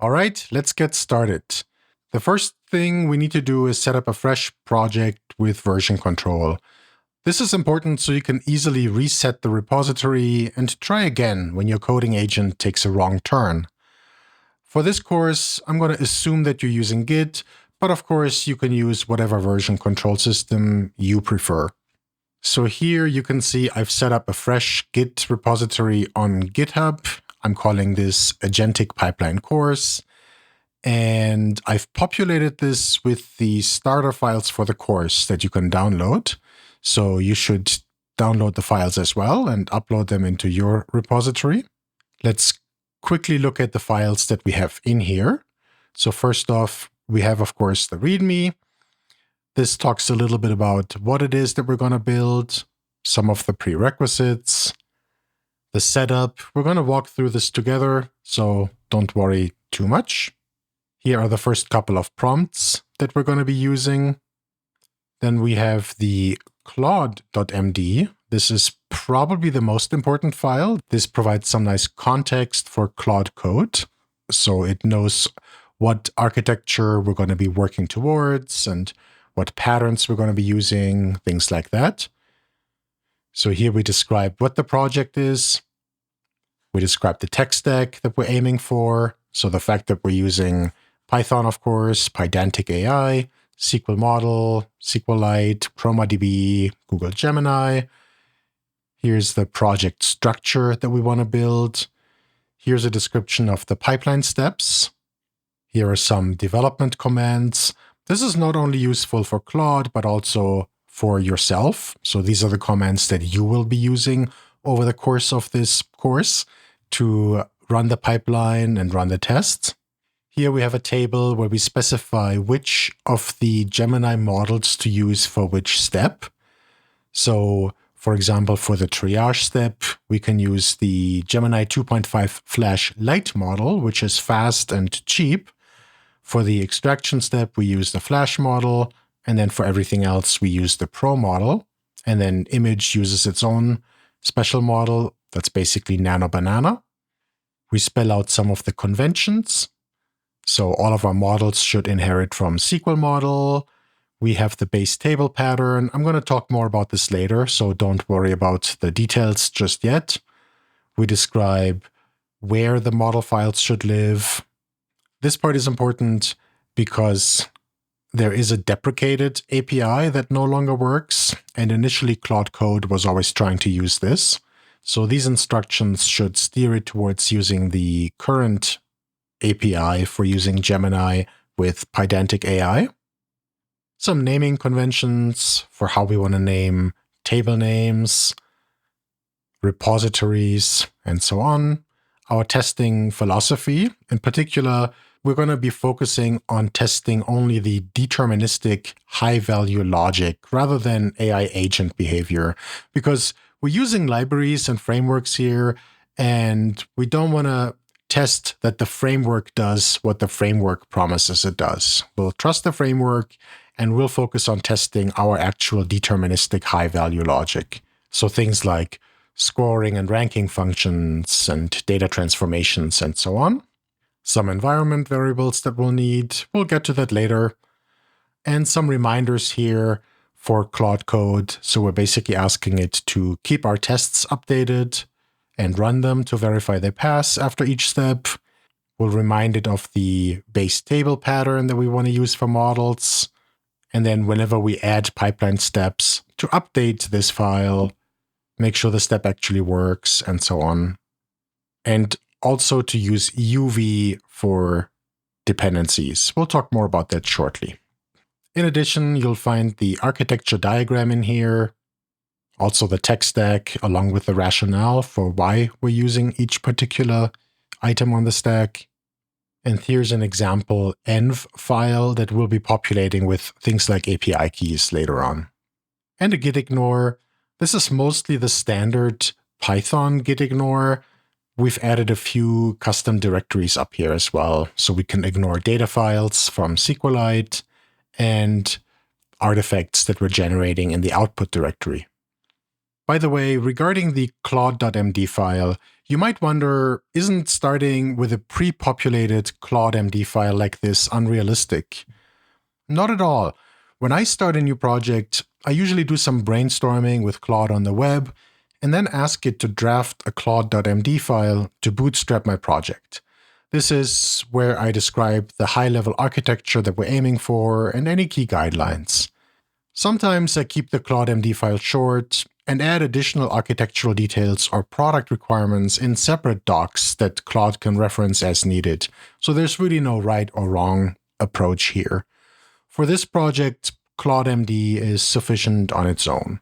All right, let's get started. The first thing we need to do is set up a fresh project with version control. This is important so you can easily reset the repository and try again when your coding agent takes a wrong turn. For this course, I'm going to assume that you're using Git, but of course you can use whatever version control system you prefer. So here you can see I've set up a fresh Git repository on GitHub. I'm calling this Agentic Pipeline course. And I've populated this with the starter files for the course that you can download. So you should download the files as well and upload them into your repository. Let's quickly look at the files that we have in here. So first off, we have, of course, the README. This talks a little bit about what it is that we're going to build, some of the prerequisites, the setup. We're going to walk through this together, so don't worry too much. Here are the first couple of prompts that we're going to be using. Then we have the CLAUDE.md. This is probably the most important file. This provides some nice context for Claude code. So it knows what architecture we're going to be working towards and what patterns we're going to be using, things like that. So here we describe what the project is. We describe the tech stack that we're aiming for. So the fact that we're using Python, of course, Pydantic AI, SQL Model, SQLite, ChromaDB, Google Gemini. Here's the project structure that we want to build. Here's a description of the pipeline steps. Here are some development commands. This is not only useful for Claude, but also for yourself. So these are the commands that you will be using over the course of this course to run the pipeline and run the tests. Here we have a table where we specify which of the Gemini models to use for which step. So, for example, for the triage step, we can use the Gemini 2.5 Flash Lite model, which is fast and cheap. For the extraction step, we use the Flash model. And then for everything else, we use the Pro model. And then Image uses its own special model. That's basically Nano Banana. We spell out some of the conventions. So all of our models should inherit from SQL model. We have the base table pattern. I'm going to talk more about this later, so don't worry about the details just yet. We describe where the model files should live. This part is important because there is a deprecated API that no longer works, and initially Claude Code was always trying to use this. So these instructions should steer it towards using the current API for using Gemini with Pydantic AI. Some naming conventions for how we want to name table names, repositories, and so on. Our testing philosophy, in particular, we're going to be focusing on testing only the deterministic high-value logic rather than AI agent behavior, because we're using libraries and frameworks here, and we don't want to test that the framework does what the framework promises it does. We'll trust the framework, and we'll focus on testing our actual deterministic high-value logic. So things like scoring and ranking functions and data transformations and so on. Some environment variables that we'll need. We'll get to that later. And some reminders here for Claude Code. So we're basically asking it to keep our tests updated and run them to verify they pass after each step. We'll remind it of the base table pattern that we want to use for models. And then whenever we add pipeline steps, to update this file, make sure the step actually works, and so on. And also to use UV for dependencies. We'll talk more about that shortly. In addition, you'll find the architecture diagram in here, also the tech stack, along with the rationale for why we're using each particular item on the stack. And here's an example env file that we'll be populating with things like API keys later on. And a git ignore. This is mostly the standard Python git ignore. We've added a few custom directories up here as well, so we can ignore data files from SQLite and artifacts that we're generating in the output directory. By the way, regarding the CLAUDE.md file, You might wonder, isn't starting with a pre-populated CLAUDE.md file like this unrealistic? Not at all. When I start a new project, I usually do some brainstorming with Claude on the web, and then ask it to draft a CLAUDE.md file to bootstrap my project. This is where I describe the high-level architecture that we're aiming for and any key guidelines. Sometimes I keep the CLAUDE.md file short and add additional architectural details or product requirements in separate docs that Claude can reference as needed, so there's really no right or wrong approach here. For this project, CLAUDE.md is sufficient on its own.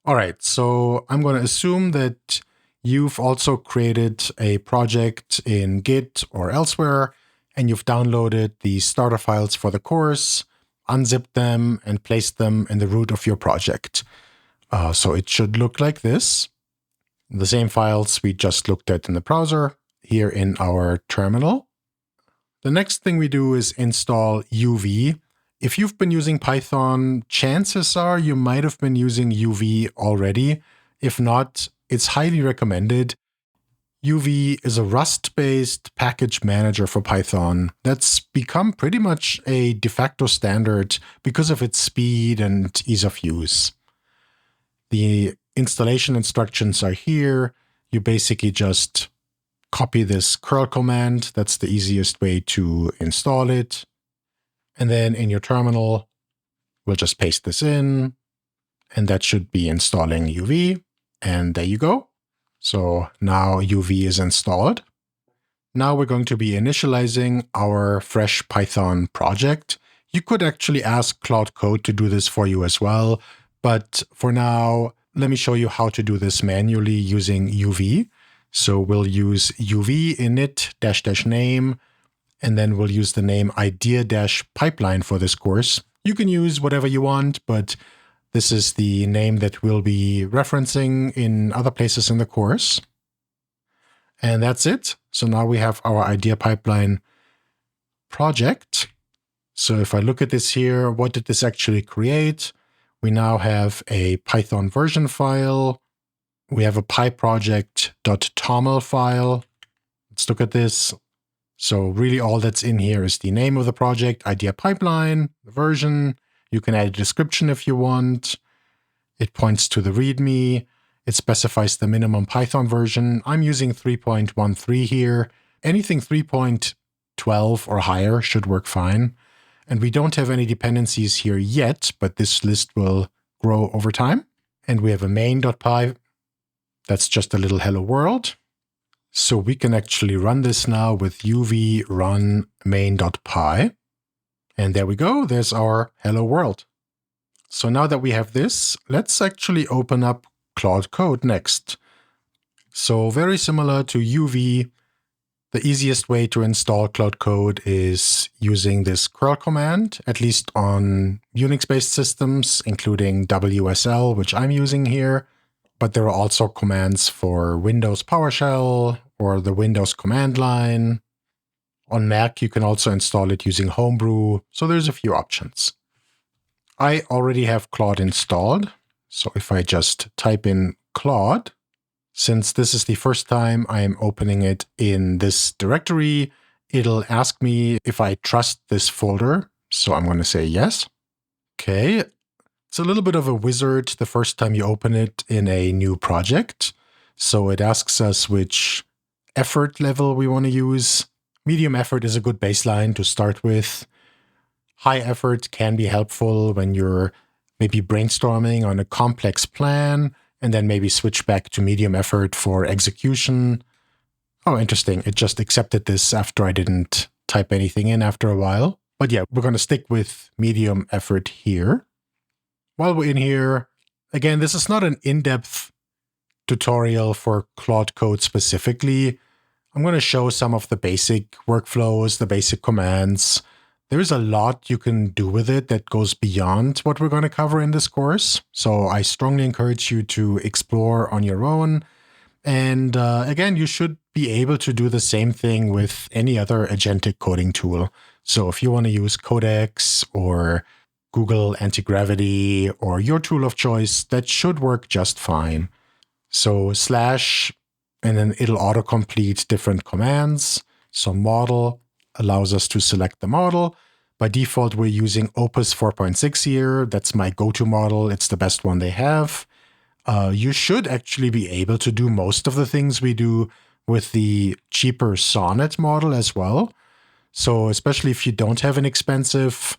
All right, so I'm going to assume that you've also created a project in Git or elsewhere, and you've downloaded the starter files for the course, unzipped them, and placed them in the root of your project. So it should look like this. The same files we just looked at in the browser, here in our terminal. The next thing we do is install UV. If you've been using Python, chances are you might have been using UV already. If not, it's highly recommended. UV is a Rust-based package manager for Python that's become pretty much a de facto standard because of its speed and ease of use. The installation instructions are here. You basically just copy this curl command. That's the easiest way to install it. And then in your terminal, we'll just paste this in, and that should be installing UV. And there you go. So now UV is installed. Now we're going to be initializing our fresh Python project. You could actually ask Claude Code to do this for you as well. But for now, let me show you how to do this manually using UV. So we'll use UV init --name, and then we'll use the name idea-pipeline for this course. You can use whatever you want, but this is the name that we'll be referencing in other places in the course. And that's it. So now we have our idea pipeline project. So if I look at this here, what did this actually create? We now have a Python version file. We have a pyproject.toml file. Let's look at this. So really all that's in here is the name of the project, idea pipeline, the version. You can add a description if you want. It points to the README. It specifies the minimum Python version. I'm using 3.13 here. Anything 3.12 or higher should work fine. And we don't have any dependencies here yet, but this list will grow over time. And we have a main.py. That's just a little hello world. So we can actually run this now with uv run main.py. And there we go. There's our hello world. So now that we have this, let's actually open up Claude Code next. So very similar to UV, the easiest way to install Claude Code is using this curl command, at least on Unix-based systems, including WSL, which I'm using here. But there are also commands for Windows PowerShell or the Windows command line. On Mac, you can also install it using Homebrew, so there's a few options. I already have Claude installed, so if I just type in Claude, since this is the first time I am opening it in this directory, it'll ask me if I trust this folder, so I'm going to say yes. Okay. It's a little bit of a wizard the first time you open it in a new project. So it asks us which effort level we want to use. Medium effort is a good baseline to start with. High effort can be helpful when you're maybe brainstorming on a complex plan, and then maybe switch back to medium effort for execution. Oh, interesting. It just accepted this after I didn't type anything in after a while. But yeah, we're going to stick with medium effort here. While we're in here, again, this is not an in-depth tutorial for Claude Code specifically. I'm going to show some of the basic workflows, the basic commands. There's a lot you can do with it that goes beyond what we're going to cover in this course. So I strongly encourage you to explore on your own. And again, you should be able to do the same thing with any other agentic coding tool. So if you want to use Codex or Google Antigravity or your tool of choice, that should work just fine. So and then it'll autocomplete different commands. So model allows us to select the model. By default, we're using Opus 4.6 here. That's my go-to model. It's the best one they have. You should actually be able to do most of the things we do with the cheaper Sonnet model as well. So especially if you don't have an expensive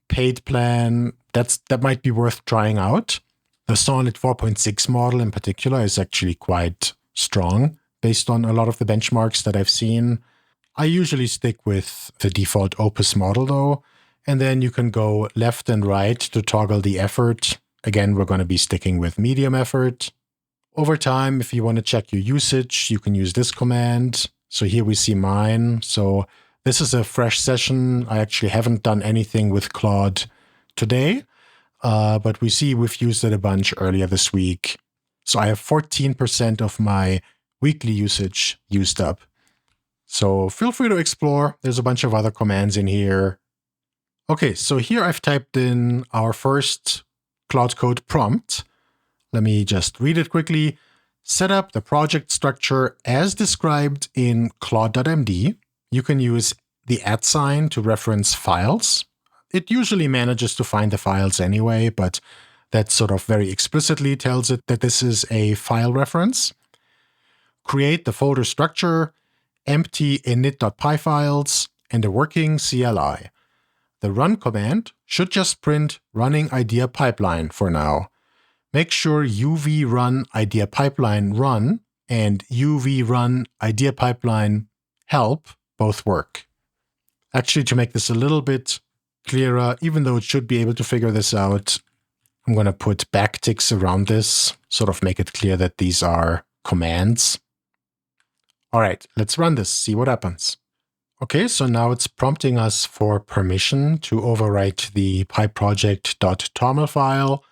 paid plan, that might be worth trying out. The Sonnet 4.6 model in particular is actually quite strong based on a lot of the benchmarks that I've seen. I usually stick with the default Opus model though, and then you can go left and right to toggle the effort. Again, we're going to be sticking with medium effort. Over time, if you want to check your usage, you can use this command. So here we see mine. So this is a fresh session. I actually haven't done anything with Claude today, but we see we've used it a bunch earlier this week. So I have 14% of my weekly usage used up. So feel free to explore. There's a bunch of other commands in here. Okay, so here I've typed in our first Claude Code prompt. Let me just read it quickly. Set up the project structure as described in CLAUDE.md. You can use the @ sign to reference files. It usually manages to find the files anyway, but that sort of very explicitly tells it that this is a file reference. Create the folder structure, empty init.py files, and a working CLI. The run command should just print running idea pipeline for now. Make sure uv run idea pipeline run and uv run idea pipeline help both work. Actually, to make this a little bit clearer, even though it should be able to figure this out, I'm going to put backticks around this, sort of make it clear that these are commands. All right, let's run this, see what happens. Okay, so now it's prompting us for permission to overwrite the pyproject.toml file.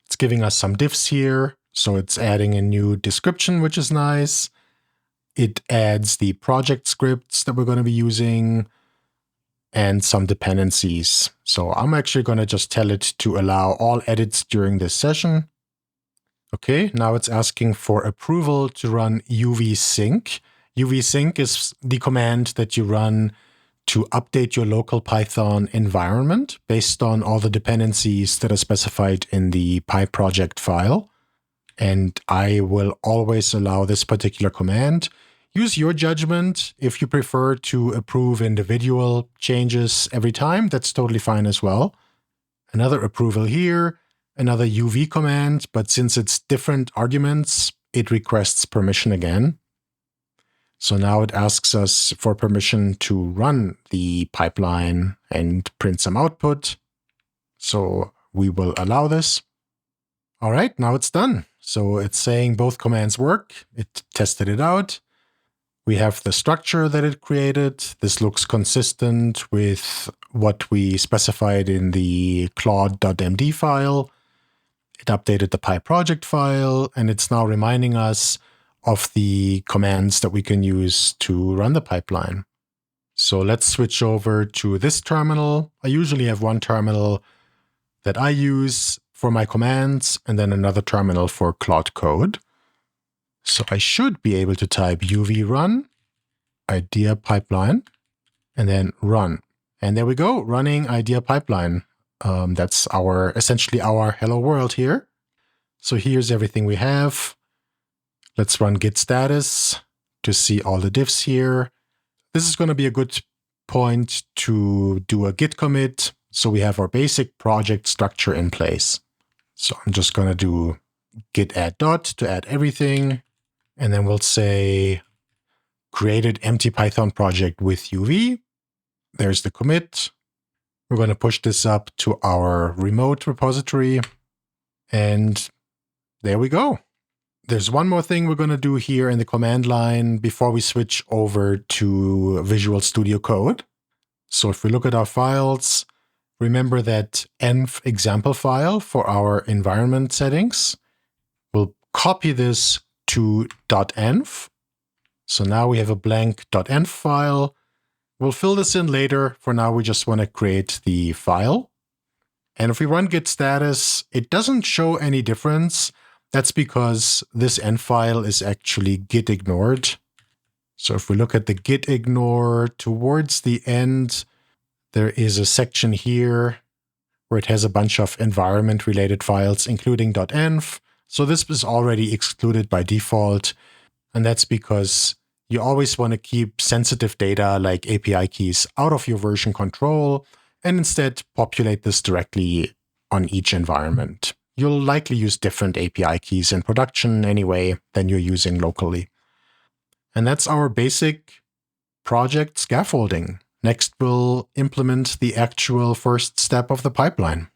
It's giving us some diffs here, so it's adding a new description, which is nice. It adds the project scripts that we're going to be using and some dependencies. So I'm actually going to just tell it to allow all edits during this session. Okay, now it's asking for approval to run uvsync. uvsync is the command that you run to update your local Python environment based on all the dependencies that are specified in the pyproject file. And I will always allow this particular command. Use your judgment. If you prefer to approve individual changes every time, that's totally fine as well. Another approval here, another uv command, but since it's different arguments, it requests permission again. So now it asks us for permission to run the pipeline and print some output. So we will allow this. All right, now it's done. So it's saying both commands work. It tested it out. We have the structure that it created. This looks consistent with what we specified in the CLAUDE.md file. It updated the pyproject file, and it's now reminding us of the commands that we can use to run the pipeline. So let's switch over to this terminal. I usually have one terminal that I use for my commands and then another terminal for Claude Code. So I should be able to type uv run idea pipeline and then run. And there we go, running idea pipeline. That's essentially our hello world here. So here's everything we have. Let's run git status to see all the diffs here. This is going to be a good point to do a git commit. So we have our basic project structure in place. So I'm just going to do git add dot to add everything. And then we'll say created empty Python project with UV. There's the commit. We're going to push this up to our remote repository. And there we go. There's one more thing we're going to do here in the command line before we switch over to Visual Studio Code. So if we look at our files, remember that env example file for our environment settings. We'll copy this to .env. So now we have a blank .env file. We'll fill this in later. For now, we just want to create the file. And if we run git status, it doesn't show any difference. That's because this end file is actually git ignored. So if we look at the git ignore, towards the end, there is a section here where it has a bunch of environment-related files, including .env. So this is already excluded by default. And that's because you always want to keep sensitive data like API keys out of your version control and instead populate this directly on each environment. You'll likely use different API keys in production anyway than you're using locally. And that's our basic project scaffolding. Next, we'll implement the actual first step of the pipeline.